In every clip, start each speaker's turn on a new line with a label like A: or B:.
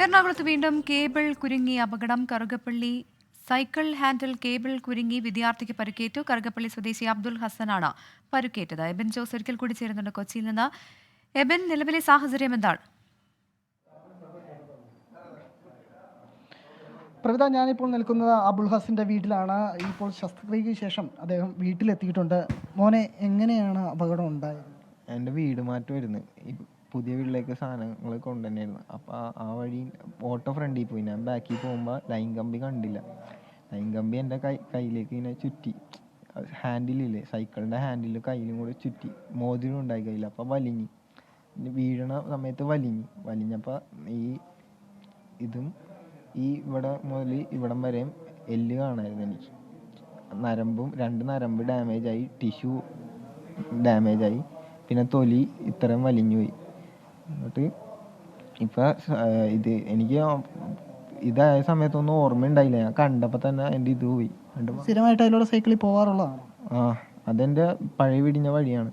A: എറണാകുളത്ത് വീണ്ടും കേബിൾ കുരുങ്ങി അപകടം. കറുകപ്പള്ളി സൈക്കിൾ ഹാൻഡിൽ കേബിൾ കുരുങ്ങി വിദ്യാർത്ഥിക്ക് പരുക്കേറ്റു. കറുകപ്പള്ളി സ്വദേശി അബ്ദുൽ ഹസനാണ് പരുക്കേറ്റത്. എബിൻ ജോസ് ഒരിക്കൽ കൂടി ചേരുന്നുണ്ട് കൊച്ചിയിൽ നിന്ന്. എബിൻ, നിലവിലെ സാഹചര്യം എന്താണ്?
B: പ്രവിത, ഞാനിപ്പോൾ നിൽക്കുന്നത് അബുൽ ഹസന്റെ വീട്ടിലാണ്. ഇപ്പോൾ ശസ്ത്രക്രിയയ്ക്ക് ശേഷം അദ്ദേഹം വീട്ടിലെത്തിയിട്ടുണ്ട്. മോനെ, എങ്ങനെയാണ് അപകടം ഉണ്ടായത്?
C: എൻ്റെ വീട് മാറ്റമായിരുന്നു. ഈ പുതിയ വീട്ടിലേക്ക് സാധനങ്ങൾ കൊണ്ടുതന്നെയായിരുന്നു. അപ്പോൾ ആ വഴി ഓട്ടോ ഫ്രണ്ടിൽ പോയി. ഞാൻ ബാക്കിൽ പോകുമ്പോൾ ലൈൻ കമ്പി കണ്ടില്ല. ലൈൻ കമ്പി എൻ്റെ കയ്യിലേക്ക് ഇങ്ങനെ ചുറ്റി. ഹാൻഡിലില്ലേ, സൈക്കിളിൻ്റെ ഹാൻഡിൽ കയ്യിലും കൂടെ ചുറ്റി. മോതിരം ഉണ്ടായി കയ്യിൽ. അപ്പോൾ വലിഞ്ഞ് വീഴണ സമയത്ത് വലിഞ്ഞപ്പോൾ ഇതും ഇവിടെ മുതൽ ഇവിടം വരെയും എല്ല് കാണായിരുന്നു എനിക്ക്. രണ്ട് നരമ്പ് ഡാമേജായി, ടിഷ്യൂ ഡാമേജായി, പിന്നെ തൊലി ഇത്രയും വലിഞ്ഞു പോയി. എന്നിട്ട് ഇപ്പം എനിക്ക് ഇതായ സമയത്തൊന്നും ഓർമ്മയുണ്ടായില്ല. ഞാൻ കണ്ടപ്പോൾ തന്നെ എൻ്റെ ഇത് പോയി.
B: സ്ഥിരമായിട്ട് അതിലൂടെ സൈക്കിളിൽ പോകാറുള്ളതാണ്?
C: അതെൻ്റെ പഴയ വീടിൻ്റെ വഴിയാണ്.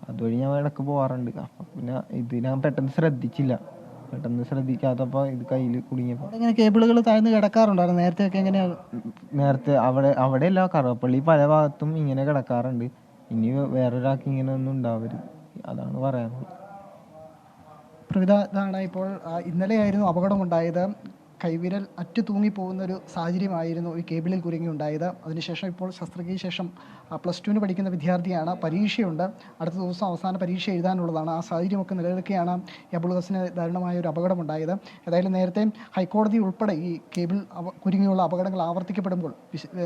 C: അതുവഴി ഞാൻ ഇടയ്ക്ക് പോകാറുണ്ട്. അപ്പം പിന്നെ ഞാൻ പെട്ടെന്ന് ശ്രദ്ധിക്കാത്തപ്പോൾ ഇത് കയ്യിൽ കുടുങ്ങിയപ്പോൾ.
B: ഇങ്ങനെ കേബിളുകൾ താഴ്ന്ന് കിടക്കാറുണ്ടായിരുന്നു നേരത്തെ ഒക്കെ? എങ്ങനെയാണ്?
C: നേരത്തെ അവിടെയല്ല, കറുകപ്പള്ളി പല ഭാഗത്തും ഇങ്ങനെ കിടക്കാറുണ്ട്. ഇനി വേറൊരാൾക്ക് ഇങ്ങനെ ഒന്നും ഉണ്ടാവരുത്, അതാണ് പറയാനുള്ളത്.
B: പ്രവിത, ഇതാണ് ഇപ്പോൾ ഇന്നലെയായിരുന്നു അപകടമുണ്ടായത്. കൈവിരൽ അറ്റു തൂങ്ങിപ്പോകുന്നൊരു സാഹചര്യമായിരുന്നു ഈ കേബിളിൽ കുരുങ്ങി ഉണ്ടായത്. അതിനുശേഷം ഇപ്പോൾ ശസ്ത്രക്രിയയ്ക്ക് ശേഷം +2 പഠിക്കുന്ന വിദ്യാർത്ഥിയാണ്. പരീക്ഷയുണ്ട്, അടുത്ത ദിവസം അവസാന പരീക്ഷ എഴുതാനുള്ളതാണ്. ആ സാഹചര്യമൊക്കെ നിലനിൽക്കെയാണ് അബുൽ ഹസന് ദാരുണമായ ഒരു അപകടമുണ്ടായത്. ഏതായാലും നേരത്തെ ഹൈക്കോടതി ഉൾപ്പെടെ ഈ കേബിൾ കുരുങ്ങിയുള്ള അപകടങ്ങൾ ആവർത്തിക്കപ്പെടുമ്പോൾ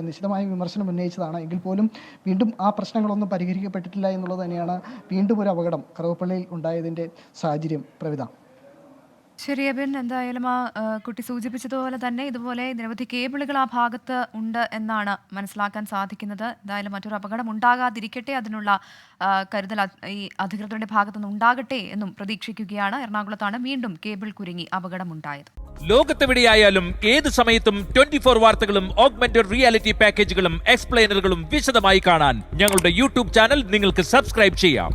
B: നിശിതമായ വിമർശനം ഉന്നയിച്ചതാണ്. എങ്കിൽ പോലും വീണ്ടും ആ പ്രശ്നങ്ങളൊന്നും പരിഹരിക്കപ്പെട്ടിട്ടില്ല എന്നുള്ളത് തന്നെയാണ് വീണ്ടും ഒരു അപകടം കറുകപ്പള്ളിയിൽ ഉണ്ടായതിൻ്റെ സാഹചര്യം. പ്രവിത.
A: ശരി എബിൻ, എന്തായാലും ആ കുട്ടി സൂചിപ്പിച്ചതുപോലെ തന്നെ ഇതുപോലെ നിരവധി കേബിളുകൾ ആ ഭാഗത്ത് ഉണ്ട് എന്നാണ് മനസ്സിലാക്കാൻ സാധിക്കുന്നത്. എന്തായാലും മറ്റൊരു അപകടം ഉണ്ടാകാതിരിക്കട്ടെ, അതിനുള്ള കരുതൽ ഈ അധികൃതരുടെ ഭാഗത്തുനിന്ന് ഉണ്ടാകട്ടെ എന്നും പ്രതീക്ഷിക്കുകയാണ്. എറണാകുളത്താണ് വീണ്ടും കേബിൾ കുരുങ്ങി അപകടമുണ്ടായത്.
D: ലോകത്തെവിടെയായാലും ഏത് സമയത്തും 24 വാർത്തകളും ഓഗ്മെന്റഡ് റിയാലിറ്റി പാക്കേജുകളും എക്സ്പ്ലെയിനറുകളും വിശദമായി കാണാൻ ഞങ്ങളുടെ യൂട്യൂബ് ചാനൽ നിങ്ങൾക്ക് സബ്സ്ക്രൈബ് ചെയ്യാം.